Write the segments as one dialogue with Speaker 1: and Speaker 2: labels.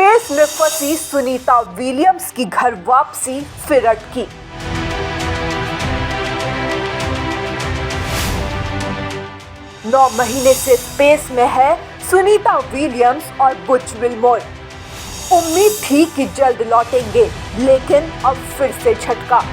Speaker 1: Space में फंसी Sunita Williams की घर वापसी फिर अटकी। नौ महीने से स्पेस में है सुनीता विलियम्स और बुच विल्मोर। उम्मीद थी कि जल्द लौटेंगे, लेकिन अब फिर से झटका।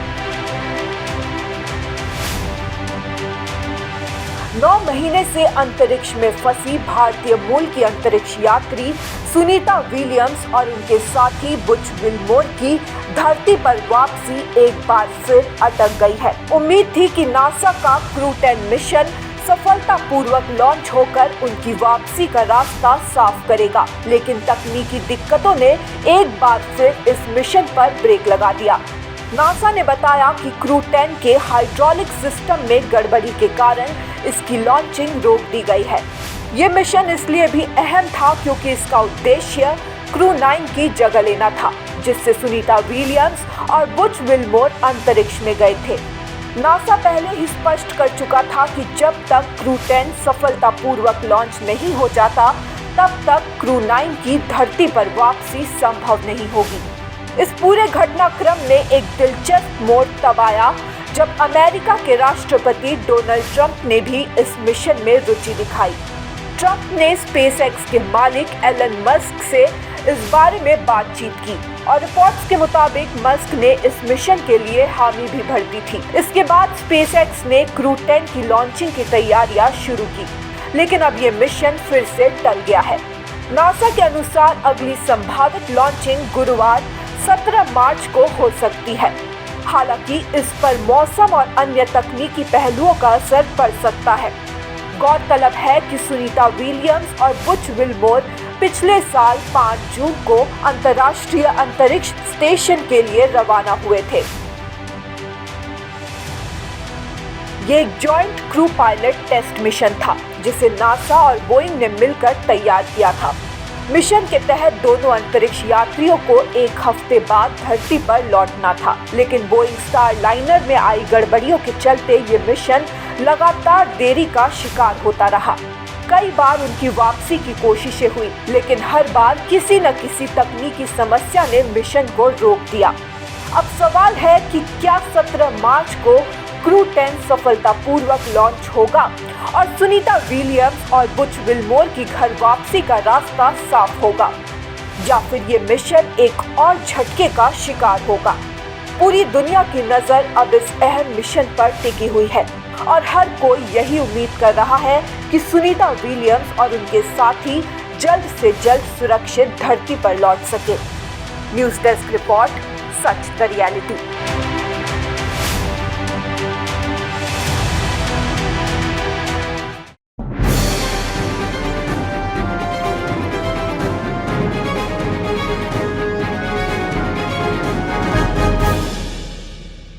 Speaker 1: 9 महीने से अंतरिक्ष में फंसी भारतीय मूल की अंतरिक्ष यात्री सुनीता विलियम्स और उनके साथी बुच विल्मोर की धरती पर वापसी एक बार फिर अटक गई है। उम्मीद थी कि नासा का क्रू 10 मिशन सफलतापूर्वक लॉन्च होकर उनकी वापसी का रास्ता साफ करेगा, लेकिन तकनीकी दिक्कतों ने एक बार फिर इस मिशन पर ब्रेक लगा दिया। नासा ने बताया कि क्रू 10 के हाइड्रोलिक सिस्टम में गड़बड़ी के कारण इसकी लॉन्चिंग रोक दी गई है। ये मिशन इसलिए भी अहम था क्योंकि इसका उद्देश्य क्रू 9 की जगह लेना था, जिससे सुनीता विलियम्स और बुच विल्मोर अंतरिक्ष में गए थे। नासा पहले ही स्पष्ट कर चुका था कि जब तक क्रू 10 सफलतापूर्वक लॉन्च नहीं हो जाता, तब तक क्रू 9 की धरती पर वापसी संभव नहीं होगी। इस पूरे घटनाक्रम ने एक दिलचस्प मोड़ तब आया जब अमेरिका के राष्ट्रपति डोनाल्ड ट्रंप ने भी इस मिशन में रुचि दिखाई। ट्रंप ने स्पेसएक्स के मालिक एलन मस्क से इस बारे में बातचीत की और रिपोर्ट्स के मुताबिक मस्क ने इस मिशन के लिए हामी भी भर दी थी। इसके बाद स्पेसएक्स ने क्रू 10 की लॉन्चिंग की तैयारियां शुरू की, लेकिन अब ये मिशन फिर से टल गया है। नासा के अनुसार अगली संभावित लॉन्चिंग गुरुवार 17 मार्च को हो सकती है। हालांकि इस पर मौसम और अन्य तकनीकी पहलुओं का असर पड़ सकता है। गौरतलब है कि सुनीता विलियम्स और बुच विल्मोर पिछले साल 5 जून को अंतर्राष्ट्रीय अंतरिक्ष स्टेशन के लिए रवाना हुए थे। ये एक joint crew pilot test mission था, जिसे नासा और बोइंग ने मिलकर तैयार किया था। मिशन के तहत दोनों अंतरिक्ष यात्रियों को एक हफ्ते बाद धरती पर लौटना था, लेकिन बोइंग स्टार लाइनर में आई गड़बड़ियों के चलते ये मिशन लगातार देरी का शिकार होता रहा। कई बार उनकी वापसी की कोशिशें हुई, लेकिन हर बार किसी न किसी तकनीकी समस्या ने मिशन को रोक दिया। अब सवाल है कि क्या 17 मार्च को क्रू 10 सफलतापूर्वक लॉन्च होगा और सुनीता विलियम्स और बुच विल्मोर की घर वापसी का रास्ता साफ होगा, या फिर ये मिशन एक और झटके का शिकार होगा। पूरी दुनिया की नजर अब इस अहम मिशन पर टिकी हुई है और हर कोई यही उम्मीद कर रहा है कि सुनीता विलियम्स और उनके साथी जल्द से जल्द सुरक्षित धरती पर लौट सके। News desk report, such the reality.